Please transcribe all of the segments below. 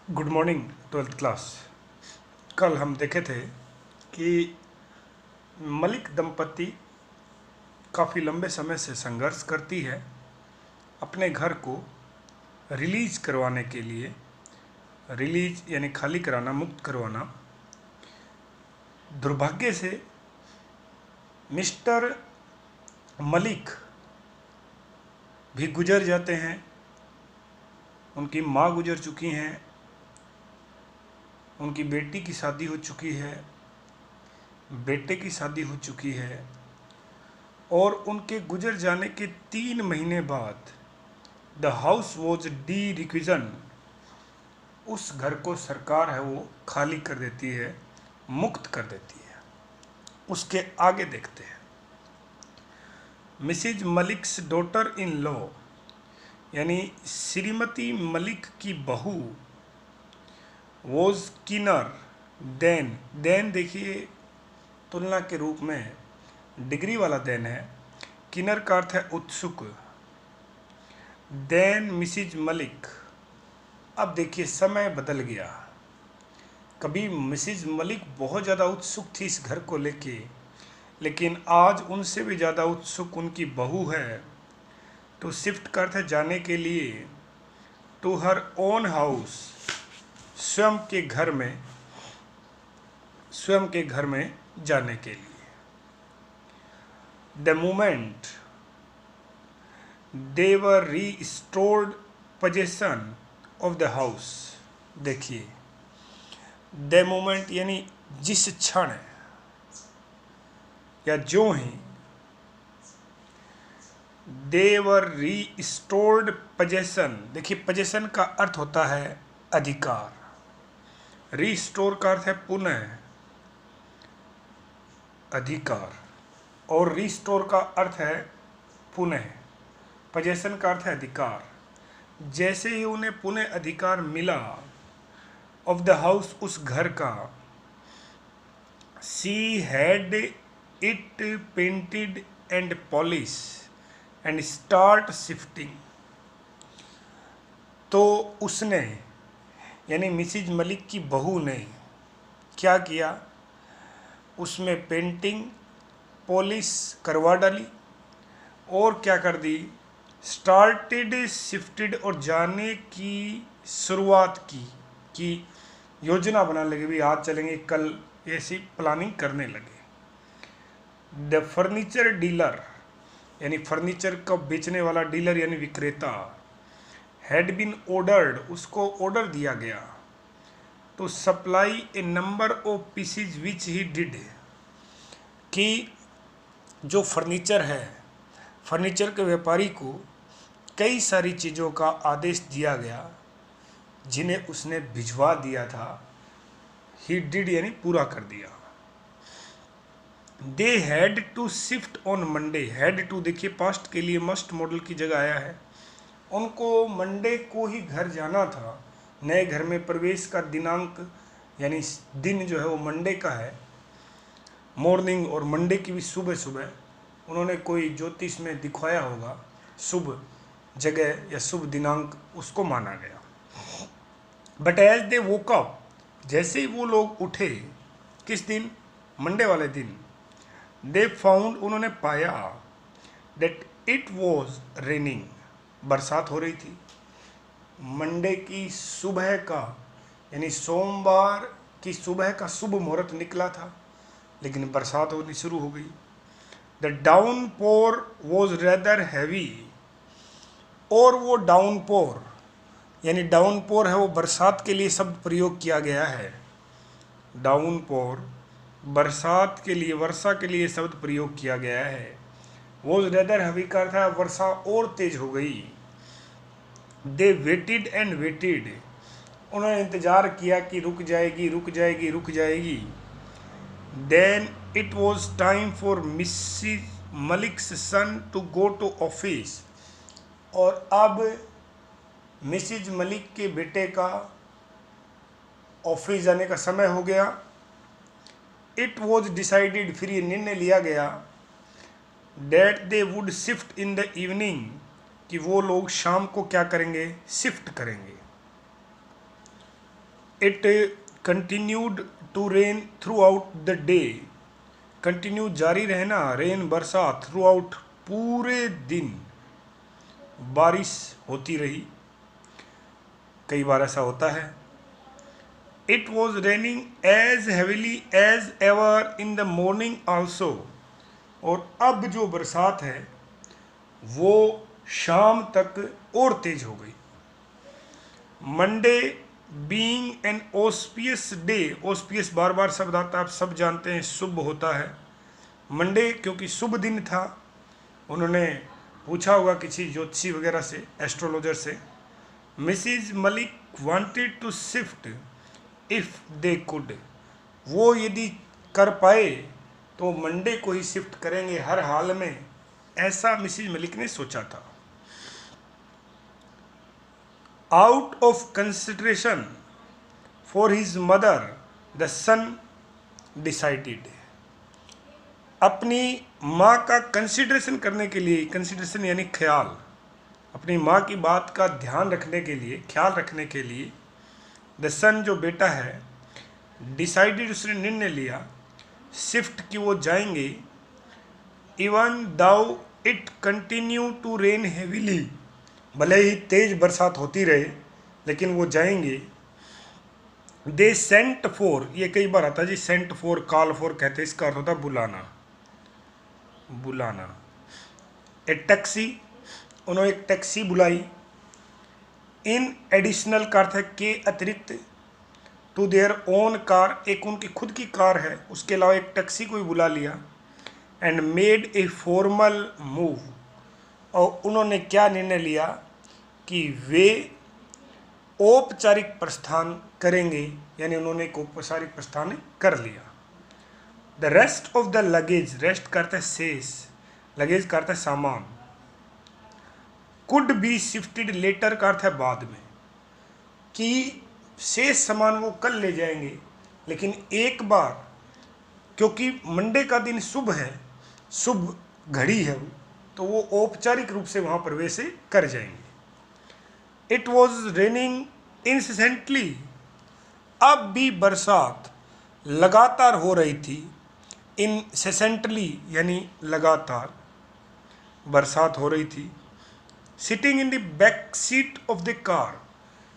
Good morning twelfth class. कल हम देखे थे कि मलिक दंपति काफ़ी लंबे समय से संघर्ष करती है अपने घर को रिलीज करवाने के लिए। रिलीज यानी खाली कराना, मुक्त करवाना। दुर्भाग्य से मिस्टर मलिक भी गुजर जाते हैं। उनकी माँ गुजर चुकी हैं, उनकी बेटी की शादी हो चुकी है, बेटे की शादी हो चुकी है और उनके गुजर जाने के 3 महीने बाद द हाउस वॉज डी रिक्विजन। उस घर को सरकार है वो खाली कर देती है, मुक्त कर देती है। उसके आगे देखते हैं। Mrs Malik's daughter in law यानी श्रीमती मलिक की बहू वॉज किनर देन। देन देखिए तुलना के रूप में डिग्री वाला देन है। किनर का अर्थ है उत्सुक। Then Mrs Malik. अब देखिए समय बदल गया। कभी मिसिज मलिक बहुत ज़्यादा उत्सुक थी इस घर को लेके, लेकिन आज उनसे भी ज़्यादा उत्सुक उनकी बहू है। तो शिफ्ट का अर्थ है जाने के लिए। टू हर ओन हाउस, स्वयं के घर में, स्वयं के घर में जाने के लिए। The moment they were restored possession of the house. देखिए द मोमेंट यानी जिस क्षण या जो ही दे वर रीस्टोर्ड पोजेशन। देखिए पोजेशन का अर्थ होता है अधिकार, रीस्टोर का अर्थ है पुनः अधिकार और रीस्टोर का अर्थ है पुनः। पोजेशन का अर्थ है अधिकार। जैसे ही उन्हें पुनः अधिकार मिला ऑफ द हाउस, उस घर का, she had it painted and polish and start shifting. तो उसने यानी मिसिज मलिक की बहू ने क्या किया, उसमें पेंटिंग पॉलिश करवा डाली और क्या कर दी, स्टार्टेड शिफ्टेड, और जाने की शुरुआत की योजना बनाने लगे। भी आज चलेंगे, कल, ऐसी प्लानिंग करने लगे। द फर्नीचर डीलर यानी फर्नीचर का बेचने वाला डीलर यानी विक्रेता, हैड बीन ऑर्डर्ड, उसको ऑर्डर दिया गया to supply a number of pieces which he did, कि जो फर्नीचर है, फर्नीचर के व्यापारी को कई सारी चीज़ों का आदेश दिया गया जिन्हें उसने भिजवा दिया था। ही डिड यानी पूरा कर दिया। They had to shift on Monday. Had to देखिए पास्ट के लिए मस्ट मॉडल की जगह आया है। उनको मंडे को ही घर जाना था। नए घर में प्रवेश का दिनांक यानी दिन जो है वो मंडे का है, मॉर्निंग, और मंडे की भी सुबह सुबह उन्होंने कोई ज्योतिष में दिखवाया होगा, शुभ जगह या शुभ दिनांक उसको माना गया। But as they woke up, जैसे ही वो लोग उठे, किस दिन, मंडे वाले दिन, दे फाउंड, उन्होंने पाया, दैट इट वॉज रेनिंग, बरसात हो रही थी। मंडे की सुबह का यानी सोमवार की सुबह का शुभ मुहूर्त निकला था, लेकिन बरसात होनी शुरू हो गई। The downpour was rather heavy, और वो डाउनपोर यानी डाउनपोर है वो बरसात के लिए शब्द प्रयोग किया गया है। डाउनपोर बरसात के लिए, वर्षा के लिए शब्द प्रयोग किया गया है। वॉज रेदर हैवी का अर्थ है वर्षा और तेज हो गई। दे वेटेड एंड वेटेड, उन्होंने इंतजार किया कि रुक जाएगी, रुक जाएगी, रुक जाएगी। Then it was time for Mrs Malik's son to go to office, और अब मिसिज मलिक के बेटे का ऑफिस जाने का समय हो गया। इट वॉज डिसाइडेड, फिर ये निर्णय लिया गया, that they would shift in the evening, कि वो लोग शाम को क्या करेंगे, शिफ्ट करेंगे। It continued to rain throughout the day, continue जारी रहना, रेन बरसात, थ्रू आउट पूरे दिन बारिश होती रही, कई बार ऐसा होता है। It was raining as heavily as ever in the morning also, और अब जो बरसात है वो शाम तक और तेज हो गई। Monday being an auspicious day, auspicious बार बार शब्द आता है, आप सब जानते हैं शुभ होता है। मंडे क्योंकि शुभ दिन था, उन्होंने पूछा होगा किसी ज्योतिषी वगैरह से, एस्ट्रोलॉजर से। Mrs Malik wanted to shift if they could, वो यदि कर पाए तो मंडे को ही शिफ्ट करेंगे हर हाल में, ऐसा मिसिज मलिक ने सोचा था। Out of consideration for his mother the son decided, अपनी माँ का कंसिडरेशन करने के लिए, कंसिडरेशन यानी ख्याल, अपनी माँ की बात का ध्यान रखने के लिए, ख्याल रखने के लिए, द सन जो बेटा है, डिसाइडेड उसने निर्णय लिया, शिफ्ट की वो जाएंगे, even though it continue to rain heavily, भले ही तेज बरसात होती रहे लेकिन वो जाएंगे। दे सेंट फॉर, ये कई बार आता है जी, सेंट फॉर, कॉल फॉर कहते हैं, इसका अर्थ होता है बुलाना, बुलाना। ए टैक्सी, उन्होंने एक टैक्सी बुलाई। इन एडिशनल का अर्थ है के अतिरिक्त, टू देयर ओन कार, एक उनकी खुद की कार है, उसके अलावा एक टैक्सी को भी बुला लिया। And made a formal move, और उन्होंने क्या निर्णय लिया कि वे औपचारिक प्रस्थान करेंगे, यानी उन्होंने एक औपचारिक प्रस्थान कर लिया। The rest of the luggage, rest करते शेष, लगेज करते सामान। कुड बी शिफ्टेड लेटर का अर्थ है बाद में, कि शेष सामान वो कल ले जाएंगे, लेकिन एक बार क्योंकि मंडे का दिन शुभ है, शुभ घड़ी है, तो वो औपचारिक रूप से वहाँ प्रवेश कर जाएंगे। इट वॉज रेनिंग इंसेंटली, अब भी बरसात लगातार हो रही थी। इंसेंटली यानी लगातार बरसात हो रही थी। Sitting in the back seat of the car,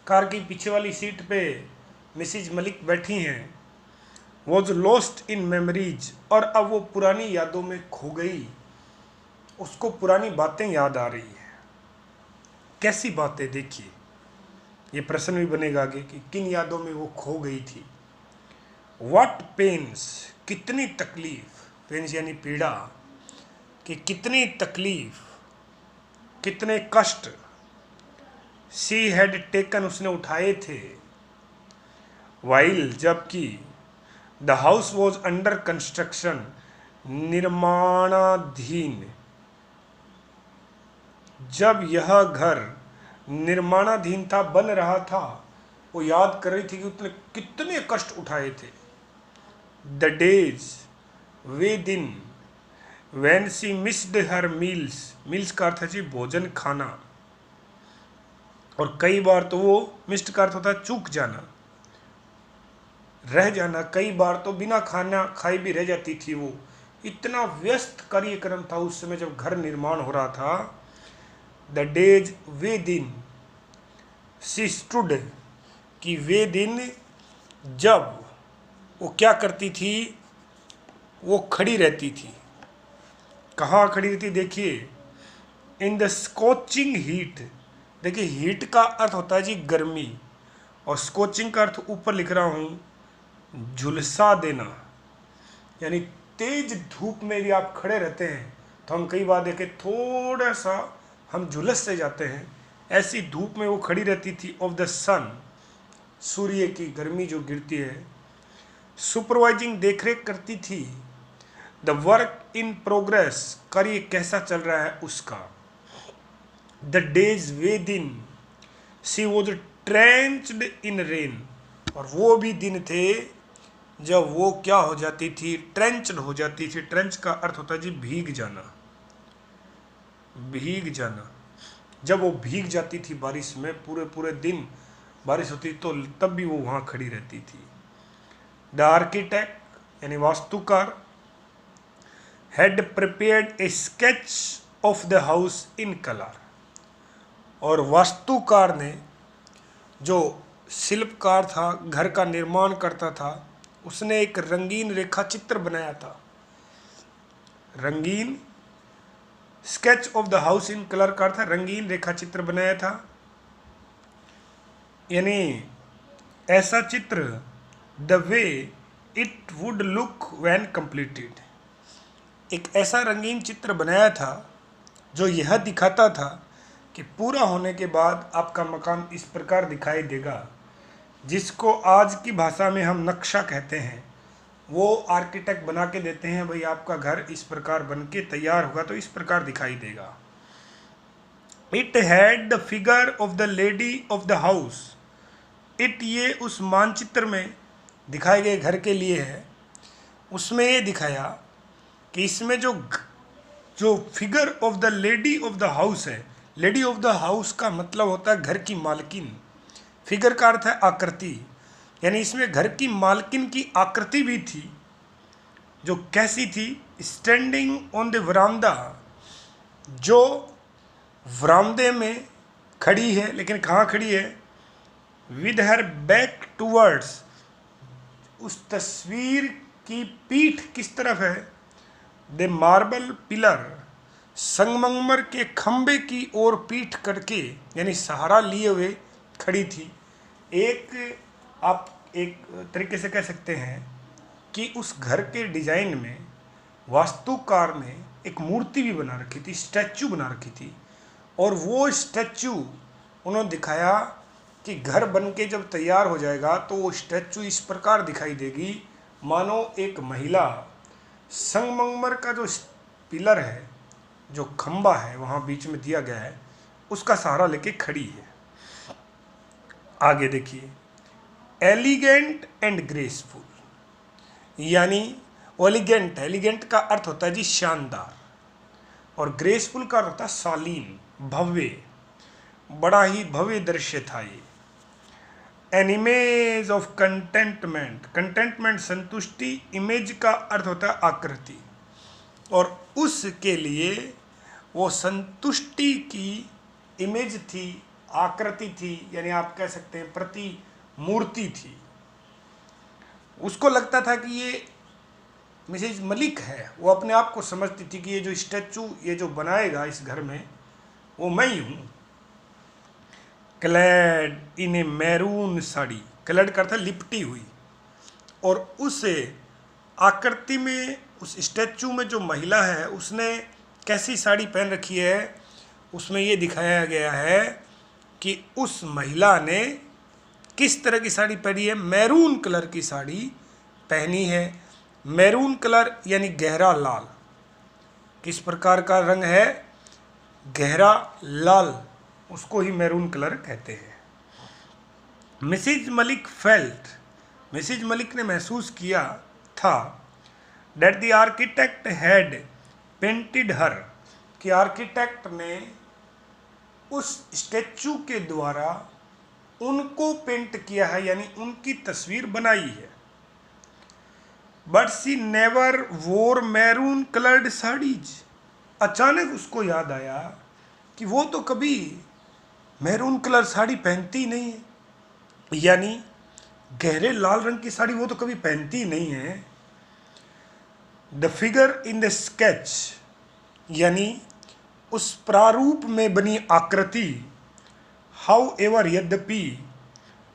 car की पीछे वाली सीट पे मिसिज मलिक बैठी हैं। वॉज लॉस्ट इन मेमोरीज, और अब वो पुरानी यादों में खो गई, उसको पुरानी बातें याद आ रही है। कैसी बातें, देखिए ये प्रश्न भी बनेगा आगे कि किन यादों में वो खो गई थी। व्हाट पेन्स, कितनी तकलीफ, पेन्स यानी पीड़ा, कि कितनी तकलीफ, कितने कष्ट, शी हैड टेकन, उसने उठाए थे। वाइल, जबकि the house was under construction, निर्माणाधीन, जब यह घर निर्माणाधीन था, बन रहा था, वो याद कर रही थी कि उसने कितने कष्ट उठाए थे। द डेज, वे दिन, when she missed her meals, meals का अर्थ है जी भोजन खाना, और कई बार तो वो मिस्ड का अर्थ होता है चूक जाना, रह जाना, कई बार तो बिना खाना खाई भी रह जाती थी। वो इतना व्यस्त कार्यक्रम था उस समय जब घर निर्माण हो रहा था। द डेज, वे दिन, शी स्टूड, कि वे दिन जब वो क्या करती थी, वो खड़ी रहती थी। कहाँ खड़ी रहती, देखिए, इन द स्कोचिंग हीट, देखिए हीट का अर्थ होता है जी गर्मी, और स्कोचिंग का अर्थ ऊपर लिख रहा हूँ झुलसा देना, यानी तेज धूप में भी आप खड़े रहते हैं तो हम कई बार देखें थोड़ा सा हम झुलस से जाते हैं, ऐसी धूप में वो खड़ी रहती थी। ऑफ द सन, सूर्य की गर्मी जो गिरती है। सुपरवाइजिंग, देखरेख करती थी। द वर्क इन प्रोग्रेस, कार्य कैसा चल रहा है उसका। द डेज, वे दिन, शी वॉज ट्रेंच्ड इन रेन, और वो भी दिन थे जब वो क्या हो जाती थी, ट्रेंच्ड हो जाती थी। ट्रेंच का अर्थ होता है जी भीग जाना, भीग जाना, जब वो भीग जाती थी बारिश में पूरे पूरे दिन, बारिश होती तो तब भी वो वहाँ खड़ी रहती थी। द आर्किटेक्ट यानी वास्तुकार had prepared A sketch of the house in colour, और वास्तुकार ने, जो शिल्पकार था, घर का निर्माण करता था, उसने एक रंगीन रेखा चित्र बनाया था। रंगीन sketch of the house in colour का अर्थ है रंगीन रेखा चित्र बनाया था, यानी ऐसा चित्र the way it would look when completed, एक ऐसा रंगीन चित्र बनाया था जो यह दिखाता था कि पूरा होने के बाद आपका मकान इस प्रकार दिखाई देगा, जिसको आज की भाषा में हम नक्शा कहते हैं। वो आर्किटेक्ट बना के देते हैं, भाई आपका घर इस प्रकार बन के तैयार होगा तो इस प्रकार दिखाई देगा। It had the figure of the lady of the house, it ये उस मानचित्र में दिखाए गए घर के लिए है। उसमें ये दिखाया कि इसमें जो figure of the lady of the house है, लेडी ऑफ द हाउस का मतलब होता है घर की मालकिन, फिगर का अर्थ है आकृति, यानी इसमें घर की मालकिन की आकृति भी थी, जो कैसी थी, स्टैंडिंग ऑन द वरांडा, जो वरांदे में खड़ी है, लेकिन कहाँ खड़ी है, विद हर बैक टूवर्ड्स, उस तस्वीर की पीठ किस तरफ है, द मार्बल पिलर, संगमरमर के खंबे की ओर पीठ करके, यानी सहारा लिए हुए खड़ी थी। आप एक तरीके से कह सकते हैं कि उस घर के डिजाइन में वास्तुकार ने एक मूर्ति भी बना रखी थी, स्टैचू बना रखी थी, और वो स्टैचू उन्होंने दिखाया कि घर बन के जब तैयार हो जाएगा तो वो स्टैचू इस प्रकार दिखाई देगी मानो एक महिला संगमरमर का जो पिलर है, जो खंबा है वहाँ बीच में दिया गया है, उसका सहारा लेके खड़ी है। आगे देखिए, एलिगेंट एंड ग्रेसफुल, यानी एलिगेंट का अर्थ होता है जी शानदार, और ग्रेसफुल का अर्थ होता है शालीन, भव्य, बड़ा ही भव्य दृश्य था ये। An image of contentment, contentment संतुष्टि, इमेज का अर्थ होता है आकृति, और उसके लिए वो संतुष्टि की इमेज थी, आकृति थी, यानी आप कह सकते हैं प्रतिमूर्ति थी। उसको लगता था कि ये मिसेज मलिक है, वो अपने आप को समझती थी कि ये जो स्टैचू ये जो बनाएगा इस घर में वो मैं ही हूँ। क्लैड इन ए मैरून साड़ी, क्लैड का अर्थ है लिपटी हुई, और उस आकृति में, उस स्टैचू में जो महिला है उसने कैसी साड़ी पहन रखी है, उसमें ये दिखाया गया है कि उस महिला ने किस तरह की साड़ी पहनी है, मैरून कलर की साड़ी पहनी है। मैरून कलर यानी गहरा लाल, किस प्रकार का रंग है, गहरा लाल, उसको ही मैरून कलर कहते हैं। Mrs Malik felt, Mrs Malik ने महसूस किया था that the architect had painted her, कि आर्किटेक्ट ने उस स्टैचू के द्वारा उनको पेंट किया है, यानी उनकी तस्वीर बनाई है। बट सी नेवर वोर मैरून कलर्ड साड़ीज, अचानक उसको याद आया कि वो तो कभी मैरून कलर साड़ी पहनती नहीं है, यानी गहरे लाल रंग की साड़ी वो तो कभी पहनती नहीं है। The figure in the sketch, यानी उस प्रारूप में बनी आकृति, हाउ एवर यद्यपि,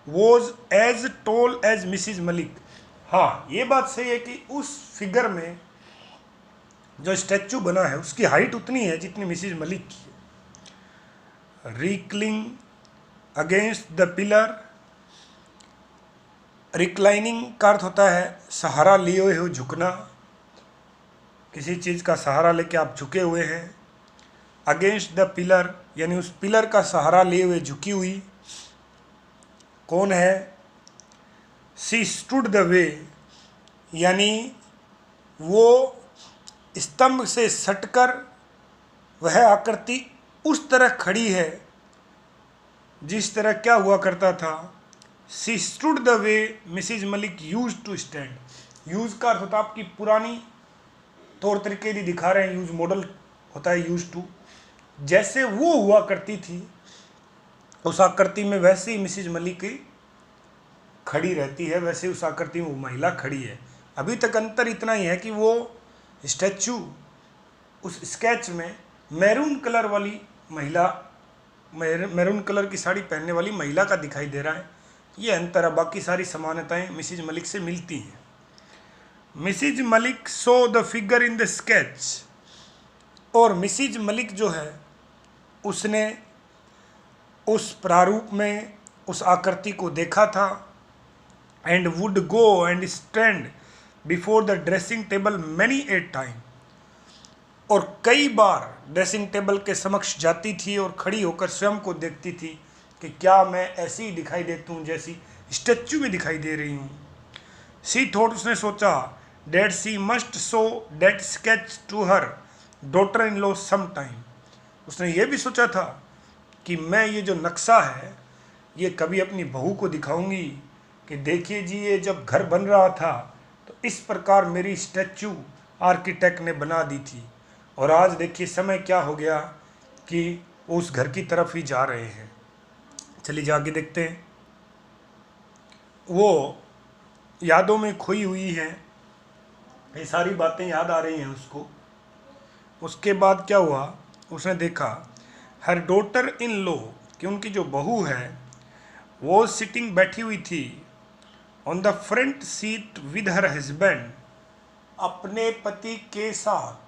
was as tall as Mrs Malik, हाँ ये बात सही है कि उस फिगर में जो स्टैचू बना है उसकी हाइट उतनी है जितनी मिसिज मलिक की है। रिक्लिंग अगेंस्ट द पिलर, रिक्लाइनिंग का अर्थ होता है सहारा लिए हुए हो, झुकना, किसी चीज़ का सहारा लेके आप झुके हुए हैं। अगेंस्ट द पिलर यानी उस पिलर का सहारा लिए हुए झुकी हुई, कौन है, सी स्टूड द वे, यानी वो स्तंभ से सटकर वह आकृति उस तरह खड़ी है जिस तरह क्या हुआ करता था, she stood the way Mrs Malik use to stand. Use का अर्थ होता है आपकी पुरानी तौर तरीके यदि दिखा रहे हैं, यूज मॉडल होता है यूज टू, जैसे वो हुआ करती थी उस आकृति में वैसे ही मिसिज मलिक खड़ी रहती है, वैसे उस आकृति में वो महिला खड़ी है। अभी तक अंतर इतना ही है कि वो स्टैचू उस स्केच में मैरून कलर वाली महिला, मैरून कलर की साड़ी पहनने वाली महिला का दिखाई दे रहा है। ये अंतर है, बाकी सारी समानताएं मिसिज मलिक से मिलती हैं। Mrs Malik so the figure in the sketch, और मिसिज मलिक जो है उसने उस प्रारूप में उस आकृति को देखा था। And would go and stand before the dressing table many a time, और कई बार ड्रेसिंग टेबल के समक्ष जाती थी और खड़ी होकर स्वयं को देखती थी कि क्या मैं ऐसी ही दिखाई देती हूँ जैसी स्टैच्यू में दिखाई दे रही हूँ। सी थॉट, उसने सोचा, that she must show that sketch to her daughter in law some time. उसने ये भी सोचा था कि मैं ये जो नक्शा है ये कभी अपनी बहू को दिखाऊंगी कि देखिए जी ये जब घर बन रहा था तो इस प्रकार मेरी स्टैच्यू आर्किटेक्ट ने बना दी थी, और आज देखिए समय क्या हो गया कि वो उस घर की तरफ ही जा रहे हैं। चलिए आगे देखते हैं। वो यादों में खोई हुई हैं, ये सारी बातें याद आ रही हैं उसको। उसके बाद क्या हुआ, उसने देखा हर डॉटर इन लॉ, कि उनकी जो बहू है वो सिटिंग बैठी हुई थी on the front seat with her husband, अपने पति के साथ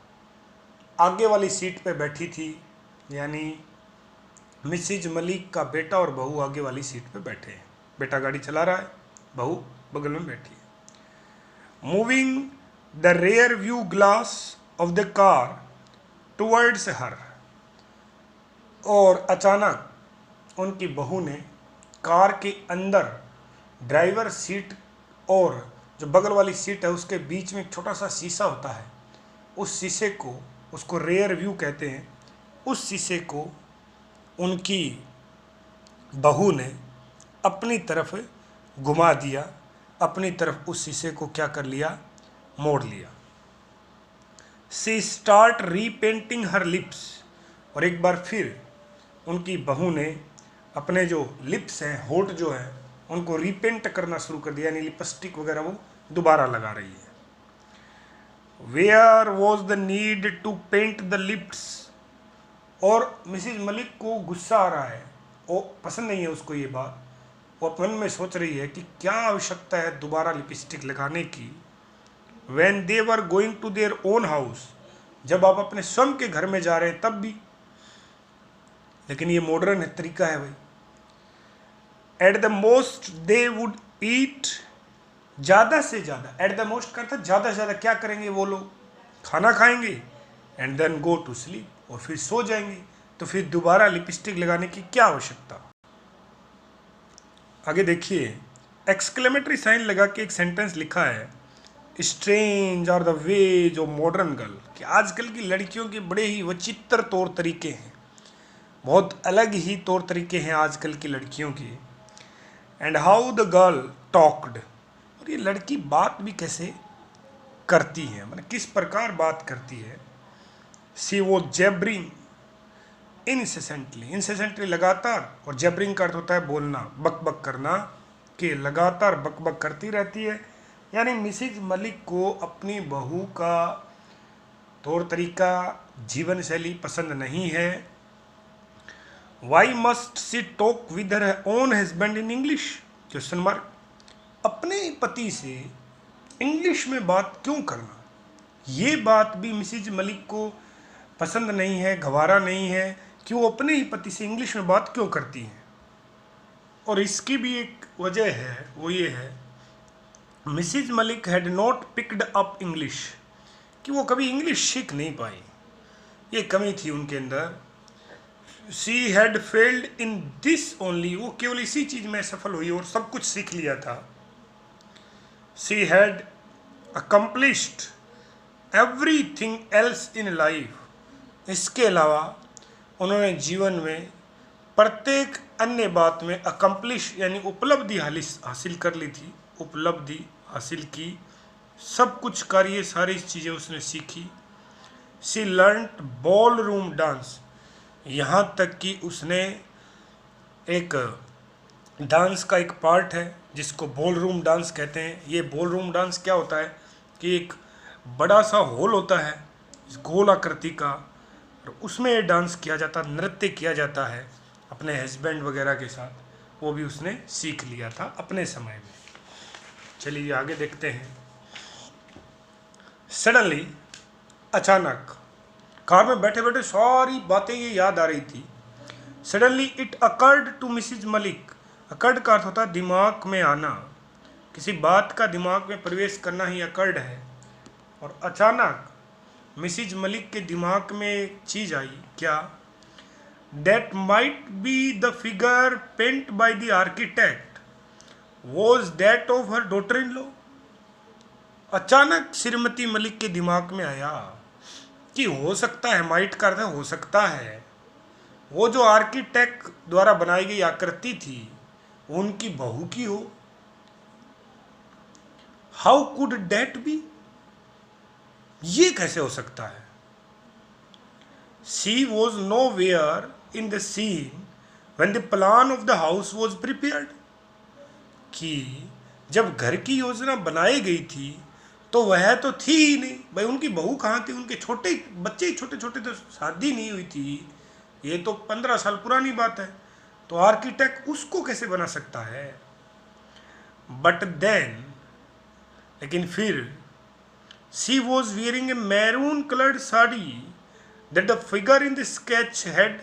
आगे वाली सीट पे बैठी थी। यानी मिसिज मलिक का बेटा और बहू आगे वाली सीट पे बैठे हैं। बेटा गाड़ी चला रहा है, बहू बगल में बैठी है। Moving the rear view glass of the car towards हर, और अचानक उनकी बहू ने कार के अंदर ड्राइवर सीट और जो बगल वाली सीट है उसके बीच में एक छोटा सा शीशा होता है, उस शीशे को, उसको रेयर व्यू कहते हैं, उस शीशे को उनकी बहू ने अपनी तरफ घुमा दिया, अपनी तरफ उस शीशे को क्या कर लिया, मोड़ लिया। सी स्टार्ट रीपेंटिंग हर लिप्स, और एक बार फिर उनकी बहू ने अपने जो लिप्स हैं, होठ जो हैं, उनको रीपेंट करना शुरू कर दिया, यानी लिपस्टिक वगैरह वो दोबारा लगा रही है। Where was the need to paint the lips, और मिसिज मलिक को गुस्सा आ रहा है, वो पसंद नहीं है उसको ये बात। वो मन में सोच रही है कि क्या आवश्यकता है दोबारा लिपस्टिक लगाने की। When they were going to their own house, जब आप अपने स्वयं के घर में जा रहे हैं तब भी। लेकिन ये मॉडर्न तरीका है भाई। At the most they would eat, ज़्यादा से ज़्यादा, एट द मोस्ट करता ज़्यादा से ज़्यादा क्या करेंगे वो लोग, खाना खाएंगे, and then go to sleep, और फिर सो जाएंगे। तो फिर दोबारा लिपस्टिक लगाने की क्या आवश्यकता। आगे देखिए, एक्सक्लेमेटरी साइन लगा के एक सेंटेंस लिखा है, strange are the ways of modern girl, कि आजकल की लड़कियों के बड़े ही विचित्र तौर तरीके हैं, बहुत अलग ही तौर तरीके हैं आजकल की लड़कियों के। And how the girl talked, और ये लड़की बात भी कैसे करती है, मतलब किस प्रकार बात करती है। सी वो जैबरिंग इनसेसेंटली, इनसेसेंटली लगातार, और जैबरिंग का अर्थ होता है बोलना, बक बक करना, कि लगातार बक बक करती रहती है। यानी मिसिज मलिक को अपनी बहू का तौर तरीका, जीवन शैली पसंद नहीं है। Why must she talk with her own husband in English, question mark, अपने पति से इंग्लिश में बात क्यों करना, ये बात भी मिसिज मलिक को पसंद नहीं है, गवारा नहीं है कि वो अपने ही पति से इंग्लिश में बात क्यों करती हैं। और इसकी भी एक वजह है, वो ये है, Mrs Malik had not picked up English, कि वो कभी इंग्लिश सीख नहीं पाई, ये कमी थी उनके अंदर। She had failed in this only, वो केवल इसी चीज़ में सफल हुई और सब कुछ सीख लिया था। She had accomplished everything else in life, इसके अलावा उन्होंने जीवन में प्रत्येक अन्य बात में अकम्प्लिश यानी उपलब्धि हासिल कर ली थी, उपलब्धि हासिल की, सब कुछ कार्य सारी चीज़ें उसने सीखी। She learned ball room dance, यहाँ तक कि उसने एक डांस का एक पार्ट है जिसको बॉल रूम डांस कहते हैं। ये बॉल रूम डांस क्या होता है कि एक बड़ा सा हॉल होता है इस गोल आकृति का, और उसमें ये डांस किया जाता, नृत्य किया जाता है अपने हस्बैंड वगैरह के साथ। वो भी उसने सीख लिया था अपने समय में। चलिए आगे देखते हैं। सडनली, अचानक, कार में बैठे बैठे सारी बातें ये याद आ रही थी। Suddenly it occurred to Mrs Malik, occurred का अर्थ होता है दिमाग में आना, किसी बात का दिमाग में प्रवेश करना ही अकर्ड है। और अचानक मिसिज मलिक के दिमाग में एक चीज़ आई, क्या? That might be the figure paint by the architect was that of her daughter in law. अचानक श्रीमती मलिक के दिमाग में आया कि हो सकता है, माइट का अर्थ है हो सकता है, वो जो आर्किटेक्ट द्वारा बनाई गई आकृति थी वो उनकी बहू की हो। हाउ कुड डेट बी, ये कैसे हो सकता है? She was nowhere in the scene when the plan of the house was prepared, कि जब घर की योजना बनाई गई थी तो वह तो थी ही नहीं। भाई उनकी बहू कहाँ थी? उनके छोटे बच्चे छोटे छोटे, तो शादी नहीं हुई थी, ये तो 15 साल पुरानी बात है, तो आर्किटेक्ट उसको कैसे बना सकता है? बट देन, लेकिन फिर, she was wearing A maroon coloured sari that the figure in the sketch head,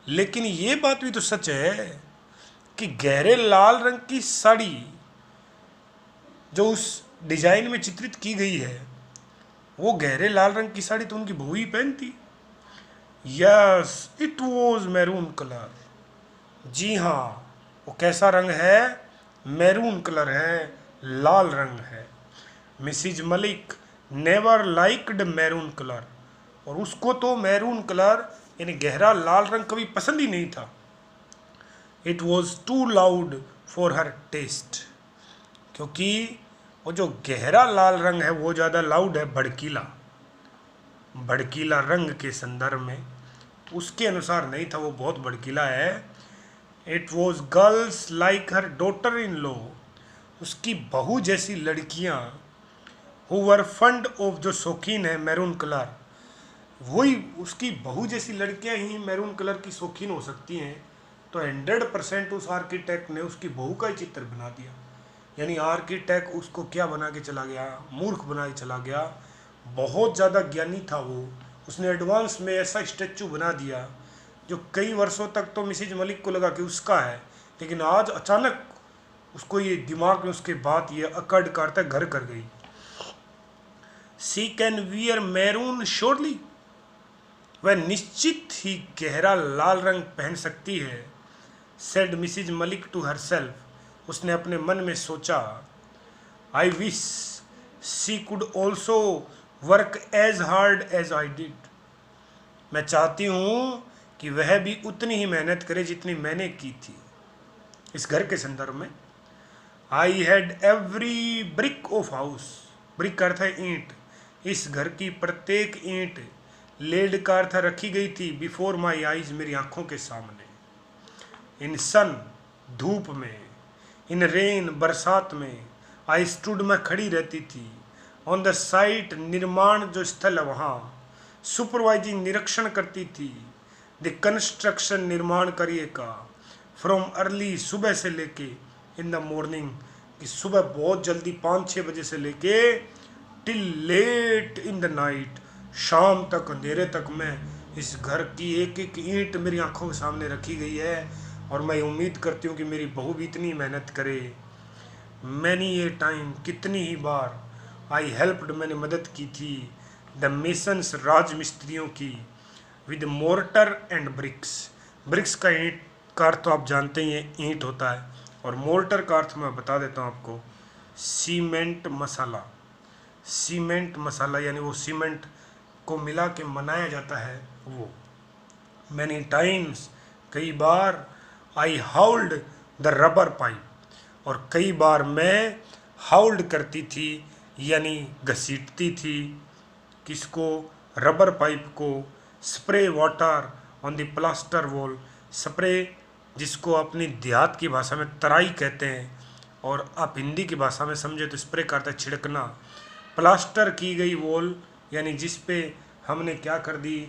लेकिन ये बात भी तो सच है कि गहरे लाल रंग की साड़ी जो उस डिजाइन में चित्रित की गई है, वो गहरे लाल रंग की साड़ी तो उनकी बहू ही पहनती। Yes, it was maroon colour, जी हाँ, वो कैसा रंग है? मैरून कलर है, लाल रंग है। Mrs Malik never liked maroon colour, और उसको तो मैरून कलर यानी गहरा लाल रंग कभी पसंद ही नहीं था। It was too loud for her taste, क्योंकि वो जो गहरा लाल रंग है वो ज़्यादा लाउड है, भड़कीला, भड़कीला रंग के संदर्भ में उसके अनुसार नहीं था, वो बहुत भड़कीला है। It was girls like her daughter in law, उसकी बहू जैसी लड़कियां, हु वर फंड ऑफ, जो शौकीन है मैरून कलर, वही उसकी बहू जैसी लड़कियां ही मैरून कलर की शौकीन हो सकती हैं। तो 100% उस आर्किटेक्ट ने उसकी बहू का ही चित्र बना दिया, यानी आर्किटेक्ट उसको क्या बना के चला गया? मूर्ख बना के चला गया। बहुत ज़्यादा ज्ञानी था वो, उसने एडवांस में ऐसा स्टैचू बना दिया जो कई वर्षों तक तो मिसिज मलिक को लगा कि उसका है, लेकिन आज अचानक उसको ये दिमाग में उसके बात ये अकड़ करता घर कर गई। She can wear maroon surely, वह निश्चित ही गहरा लाल रंग पहन सकती है। Said Mrs Malik to herself, उसने अपने मन में सोचा। I wish she could also work as hard as I did, मैं चाहती हूँ कि वह भी उतनी ही मेहनत करे जितनी मैंने की थी। इस घर के संदर्भ में, I had every brick of house, brick का अर्थ है ईंट, इस घर की प्रत्येक ईंट, लेड का अर्थ रखी गई थी, बिफोर माई आइज, मेरी आंखों के सामने, इन सन, धूप में, इन रेन, बरसात में, आई स्टूड, मैं खड़ी रहती थी, ऑन द साइट, निर्माण जो स्थल है वहाँ, सुपरवाइजिंग, निरीक्षण करती थी, द कंस्ट्रक्शन, निर्माण कार्य का, फ्रॉम अर्ली, सुबह से लेके, इन द मॉर्निंग, कि सुबह बहुत जल्दी 5-6 बजे से लेके till late in the night, शाम तक, अंधेरे तक मैं इस घर की एक एक ईंट मेरी आंखों के सामने रखी गई है, और मैं उम्मीद करती हूँ कि मेरी बहू भी इतनी मेहनत करे। मैनी ए टाइम, कितनी ही बार, आई हेल्प्ड, मैंने मदद की थी, द मेसन्स, राज मिस्त्रियों की, with mortar and bricks, bricks का ईंट का अर्थ तो आप जानते ही हैं, ईंट होता है, और मोर्टर का अर्थ मैं बता देता हूँ आपको, सीमेंट मसाला, सीमेंट मसाला यानी वो सीमेंट को मिला के बनाया जाता है वो। मैनी टाइम्स, कई बार आई हाउल्ड द रबर पाइप, और कई बार मैं हाउल्ड करती थी यानी घसीटती थी किसको, रबर पाइप को। Spray water on the plaster wall, spray जिसको अपनी देहात की भाषा में तराई कहते हैं और आप हिंदी की भाषा में समझे तो स्प्रे करता है छिड़कना। प्लास्टर की गई वॉल यानी जिस पे हमने क्या कर दी,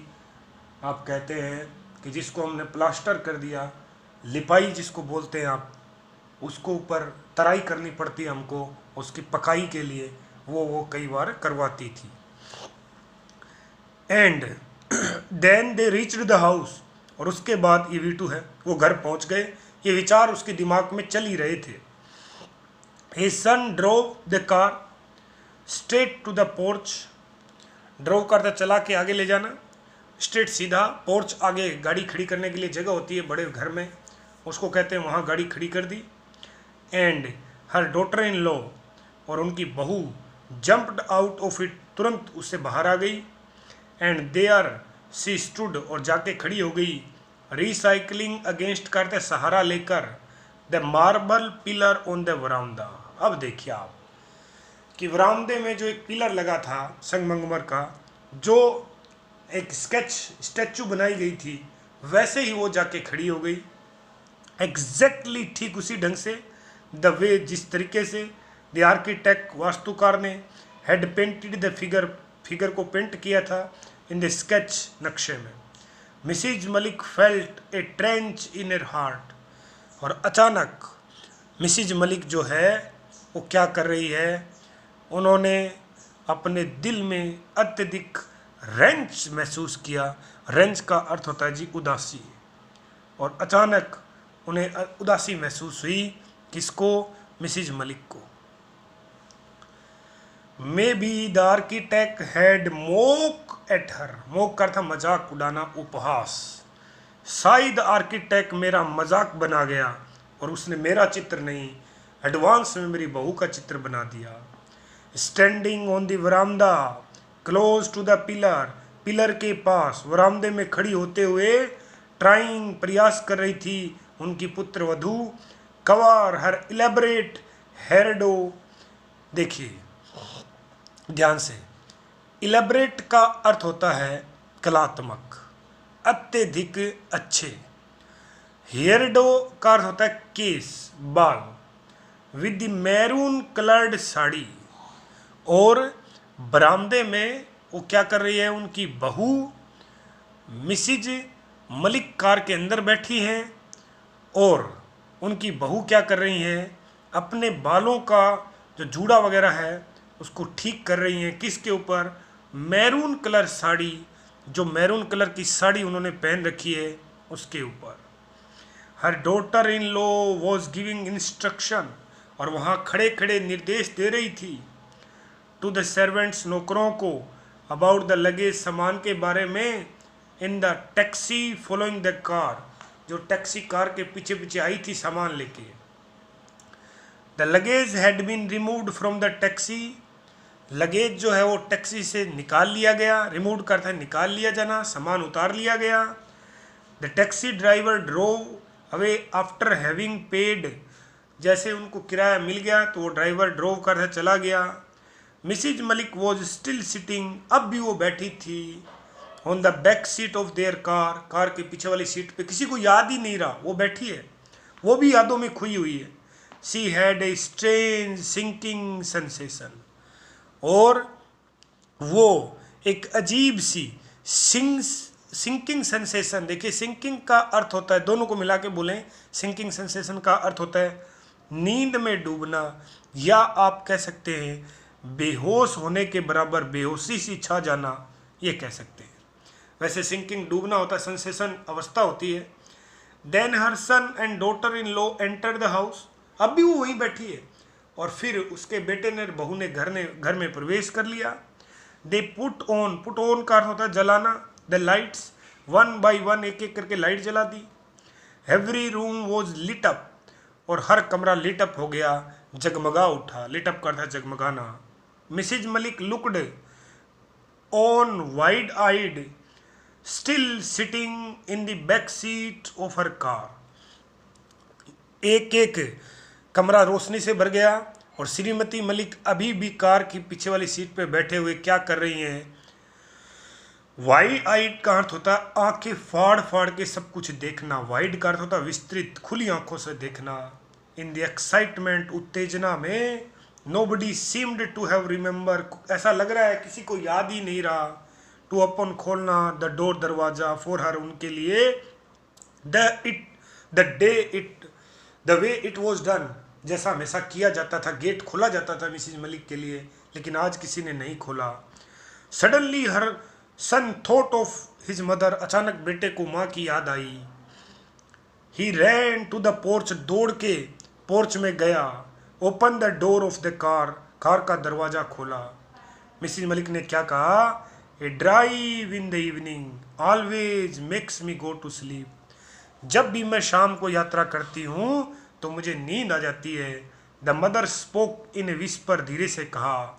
आप कहते हैं कि जिसको हमने प्लास्टर कर दिया, लिपाई जिसको बोलते हैं आप, उसको ऊपर तराई करनी पड़ती है हमको उसकी पकाई के लिए, वो कई बार करवाती थी। And then they reached the house, और उसके बाद ये V2 है, वो घर पहुंच गए। ये विचार उसके दिमाग में चल ही रहे थे। His son drove the car straight to the porch, drove करता चला के आगे ले जाना, स्ट्रेट सीधा, पोर्च आगे गाड़ी खड़ी करने के लिए जगह होती है बड़े घर में, उसको कहते हैं, वहाँ गाड़ी खड़ी कर दी। And her daughter in law, और उनकी बहू जंप्ड आउट ऑफ इट, तुरंत उससे बाहर आ गई। एंड देयर सी स्टूड, और जाके खड़ी हो गई, रिसाइकलिंग अगेंस्ट करते सहारा लेकर, the marble pillar on the verandah. अब देखिए आप कि वरामदे में जो एक पिलर लगा था संगमरमर का, जो एक स्टैचू बनाई गई थी, वैसे ही वो जाके खड़ी हो गई, एग्जैक्टली ठीक उसी ढंग से, द वे जिस तरीके से द आर्किटेक्ट वास्तुकार ने हैड पेंटेड द फिगर को पेंट किया था इन द स्केच नक्शे में। मिसिज मलिक फेल्ट ए ट्रेंच इन हर हार्ट, और अचानक मिसिज मलिक जो है वो क्या कर रही है, उन्होंने अपने दिल में अत्यधिक रेंच महसूस किया। रेंच का अर्थ होता है जी उदासी, और अचानक उन्हें उदासी महसूस हुई, किसको, मिसिज मलिक को। May be the architect had mock at her, mock का था मजाक उड़ाना, उपहास। शायद आर्किटेक्ट मेरा मजाक बना गया और उसने मेरा चित्र नहीं, एडवांस में मेरी बहू का चित्र बना दिया। Standing on the verandah close to the pillar, pillar के पास वरामदे में खड़ी होते हुए, ट्राइंग प्रयास कर रही थी उनकी पुत्र वधू, कवर हर इलेबरेट हेरडो। देखिए ध्यान से, इलेबरेट का अर्थ होता है कलात्मक, अत्यधिक अच्छे। हेयरडो का अर्थ होता है केस, बाल। With the maroon coloured sari, और बरामदे में वो क्या कर रही है, उनकी बहू मिसिज मलिक कार के अंदर बैठी हैं, और उनकी बहू क्या कर रही हैं, अपने बालों का जो जूड़ा वगैरह है उसको ठीक कर रही हैं, किसके ऊपर, मैरून कलर साड़ी, जो मैरून कलर की साड़ी उन्होंने पहन रखी है उसके ऊपर। Her daughter in law was giving instruction, और वहाँ खड़े खड़े निर्देश दे रही थी, टू द सर्वेंट्स, नौकरों को, अबाउट द लगेज, सामान के बारे में, in the taxi following the car, जो टैक्सी कार के पीछे पीछे आई थी सामान लेके। The luggage had been removed from the taxi, luggage जो है वो टैक्सी से निकाल लिया गया, रिमूव करता है निकाल लिया जाना, सामान उतार लिया गया। The taxi driver drove away after having paid, जैसे उनको किराया मिल गया तो वो ड्राइवर ड्रोव करता चला गया। Mrs Malik was still sitting, अब भी वो बैठी थी, on the back seat of their car, car के पीछे वाली सीट पे, किसी को याद ही नहीं रहा वो बैठी है, वो भी यादों में खोई हुई है। She had a strange sinking sensation, और वो एक अजीब सी सिंकिंग सेंसेशन, देखिए सिंकिंग का अर्थ होता है, दोनों को मिला के बोलें, सिंकिंग सेंसेशन का अर्थ होता है नींद में डूबना, या आप कह सकते हैं बेहोश होने के बराबर बेहोशी सी छा जाना, ये कह सकते हैं। वैसे सिंकिंग डूबना होता है, सेंसेशन अवस्था होती है। Then her son and daughter in law enter the house, अब भी वो वहीं बैठी है, और फिर उसके बेटे ने, बहू ने घर में प्रवेश कर लिया। दे पुट ऑन का अर्थ होता है जलाना, the lights, one by one, एक एक करके लाइट जला दी। Every room was lit up, और हर कमरा लिट अप हो गया, जगमगा उठा, लिट अप करता जगमगाना। Mrs Malik looked on wide eyed, still sitting in the back seat of her car. एक एक कमरा रोशनी से भर गया और श्रीमती मलिक अभी भी कार की पीछे वाली सीट पर बैठे हुए क्या कर रही हैं। वाइड आइड का अर्थ होता है आंखें फाड़ फाड़ के सब कुछ देखना। वाइड का अर्थ होता है विस्तृत, खुली आंखों से देखना। इन द एक्साइटमेंट, उत्तेजना में, nobody seemed to have remember, ऐसा लग रहा है किसी को याद ही नहीं रहा। टू ओपन, खोलना, द डोर, दरवाजा, फॉर हर, उनके लिए, the way it was done, जैसा हमेशा किया जाता था। गेट खोला जाता था मिसिज मलिक के लिए, लेकिन आज किसी ने नहीं खोला। Suddenly her son thought of his mother, अचानक बेटे को माँ की याद आई। He ran to the porch, दौड़ के पोर्च में गया। Open the door of the car, car का दरवाजा खोला। मिसिज मलिक ने क्या कहा, a drive in the evening always makes me go to sleep, जब भी मैं शाम को यात्रा करती हूँ तो मुझे नींद आ जाती है। The mother spoke in a whisper, धीरे से कहा।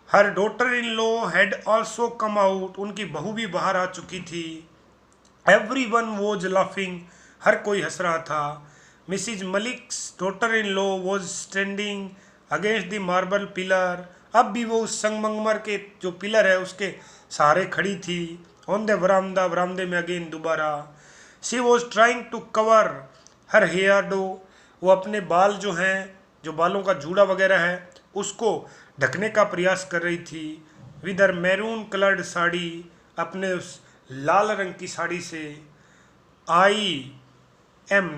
Her daughter in law had also come out, उनकी बहू भी बाहर आ चुकी थी। एवरी वन वॉज लाफिंग, हर कोई हंस रहा था। Mrs Malik's daughter in law was standing against the marble pillar, अब भी वो उस संगमरमर के जो पिलर है उसके सहारे खड़ी थी। ऑन द वरामदा, वरामदे में अगेन दोबारा। She was trying to cover her hair do, वो अपने बाल जो हैं, जो बालों का जूड़ा वगैरह है, उसको ढकने का प्रयास कर रही थी। With her maroon coloured sari, अपने उस लाल रंग की साड़ी से। I am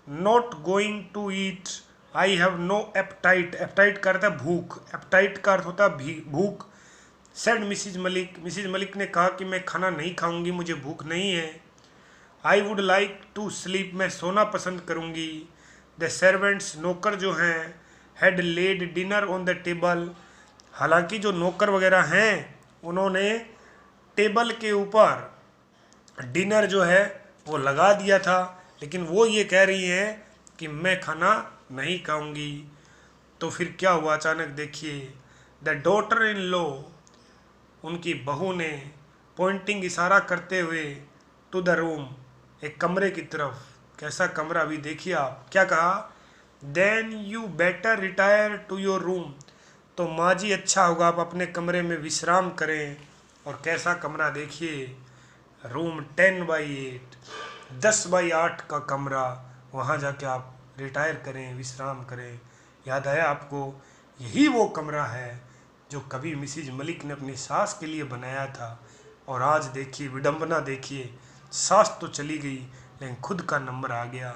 not going to eat, I have no appetite, appetite का अर्थ है भूख, एपटाइट का अर्थ होता है भूख। सेड मिसिज मलिक, मिसिज मलिक ने कहा कि मैं खाना नहीं खाऊंगी, मुझे भूख नहीं है। I would like to sleep, मैं सोना पसंद करूंगी। द सर्वेंट्स, नौकर जो हैं, had laid dinner on the table, हालांकि जो नौकर वगैरह हैं उन्होंने टेबल के ऊपर डिनर जो है वो लगा दिया था, लेकिन वो ये कह रही हैं कि मैं खाना नहीं खाऊंगी। तो फिर क्या हुआ अचानक देखिए, द डॉटर इन लॉ, उनकी बहू ने, पॉइंटिंग, इशारा करते हुए, टू द रूम, एक कमरे की तरफ। कैसा कमरा अभी देखिए आप, क्या कहा, then you better retire to your room, तो माँ जी अच्छा होगा आप अपने कमरे में विश्राम करें। और कैसा कमरा देखिए, रूम 10/8, 10/8 का कमरा, वहाँ जाके आप रिटायर करें, विश्राम करें। याद आया आपको, यही वो कमरा है जो कभी मिसिज मलिक ने अपनी सास के लिए बनाया था। और आज देखिए विडंबना देखिए, सास तो चली गई लेकिन खुद का नंबर आ गया।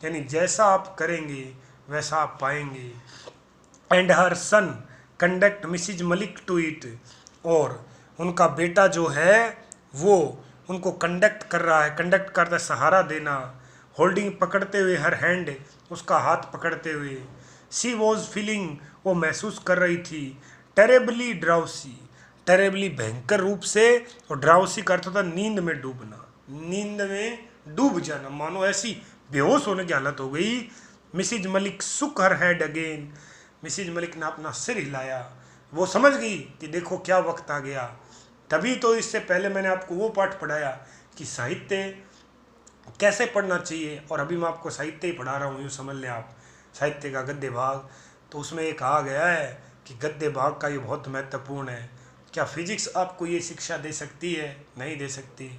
यानी जैसा आप करेंगे वैसा आप पाएंगे। And her son conduct Mrs Malik to it, और उनका बेटा जो है वो उनको कंडक्ट कर रहा है। कंडक्ट करता है सहारा देना, होल्डिंग, पकड़ते हुए, हर हैंड, उसका हाथ पकड़ते हुए। सी वॉज फीलिंग, वो महसूस कर रही थी। टेरेबली ड्राउसी, टेरेबली भयंकर रूप से, और ड्राउसी का अर्थ होता है नींद में डूबना, नींद में डूब जाना, मानो ऐसी बेहोश होने की हालत हो गई। मिसिज मलिक सुक हर हेड अगेन, मिसिज मलिक ने अपना सिर हिलाया। वो समझ गई कि देखो क्या वक्त आ गया। तभी तो इससे पहले मैंने आपको वो पाठ पढ़ाया कि साहित्य कैसे पढ़ना चाहिए, और अभी मैं आपको साहित्य ही पढ़ा रहा हूँ, यूँ समझ लें आप, साहित्य का गद्य भाग। तो उसमें ये कहा गया है कि गद्य भाग का ये बहुत महत्वपूर्ण है। क्या फिजिक्स आपको ये शिक्षा दे सकती है? नहीं दे सकती।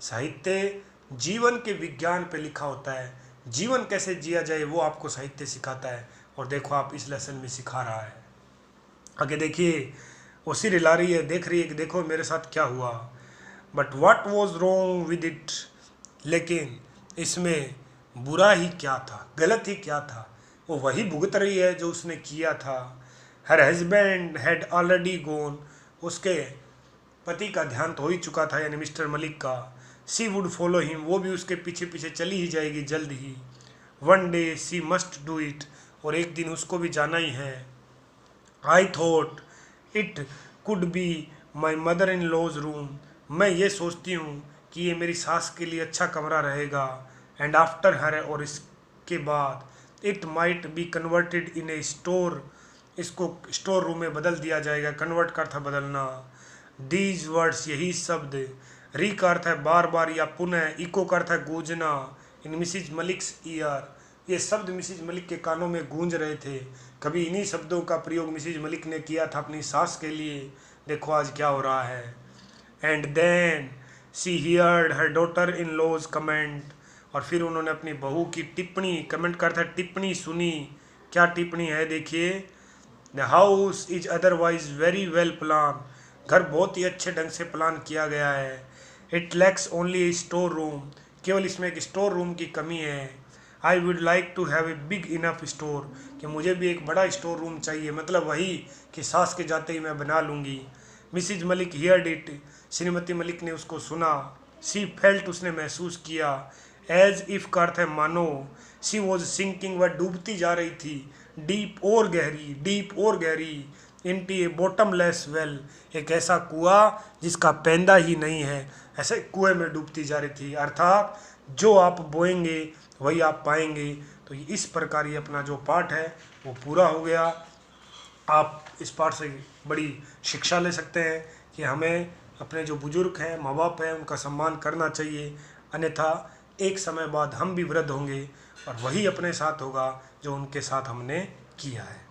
साहित्य जीवन के विज्ञान पे लिखा होता है, जीवन कैसे जिया जाए वो आपको साहित्य सिखाता है। और देखो आप इस लेसन में सिखा रहा है। आगे देखिए, वो सिर हिला रही है, देख रही है कि देखो मेरे साथ क्या हुआ। But what was wrong with it, लेकिन इसमें बुरा ही क्या था, गलत ही क्या था। वो वही भुगत रही है जो उसने किया था। Her husband had already gone, उसके पति का ध्यान तो हो ही चुका था, यानी मिस्टर मलिक का। सी वुड फॉलो हिम, वो भी उसके पीछे पीछे चली ही जाएगी जल्द ही। One day she must do it, और एक दिन उसको भी जाना ही है। I thought it could be my mother in law's room, मैं ये सोचती हूँ कि ये मेरी सास के लिए अच्छा कमरा रहेगा। एंड आफ्टर हर, और इसके बाद, it might be converted in A store, इसको स्टोर रूम में बदल दिया जाएगा। कन्वर्ट का था बदलना। दीज वर्ड्स, यही शब्द, री का अर्थ है बार बार या पुनः, इको का अर्थ है गूंजना, इन मिसिज मलिक्स ईयर, ये शब्द मिसिज मलिक के कानों में गूंज रहे थे। कभी इन्हीं शब्दों का प्रयोग मिसिज मलिक ने किया था अपनी सास के लिए, देखो आज क्या हो रहा है। And then she heard her daughter in law's comment, और फिर उन्होंने अपनी बहू की टिप्पणी, कमेंट करता है टिप्पणी, सुनी। क्या टिप्पणी है देखिए। The house is otherwise very well plan, घर बहुत ही अच्छे ढंग से प्लान किया गया है। It lacks only store room, केवल इसमें एक स्टोर रूम की कमी है। I would like to have a big enough store, कि मुझे भी एक बड़ा स्टोर रूम चाहिए, मतलब वही कि सास के जाते ही मैं बना लूँगी। Mrs Malik heard it, Shrimati Malik ने उसको सुना। सी फेल्ट, उसने महसूस किया। एज इफ का अर्थ है मानो। सी वॉज सिंकिंग, वह डूबती जा रही थी। डीप और गहरी, डीप और गहरी। इनटू ए बॉटमलेस वेल, एक ऐसा कुआं जिसका पैंदा ही नहीं है, ऐसे कुएं में डूबती जा रही थी। अर्थात जो आप बोएंगे वही आप पाएंगे। तो इस प्रकार ये अपना जो पाठ है वो पूरा हो गया। आप इस पाठ से बड़ी शिक्षा ले सकते हैं कि हमें अपने जो बुजुर्ग हैं, माँ बाप हैं, उनका सम्मान करना चाहिए, अन्यथा एक समय बाद हम भी वृद्ध होंगे और वही अपने साथ होगा जो उनके साथ हमने किया है।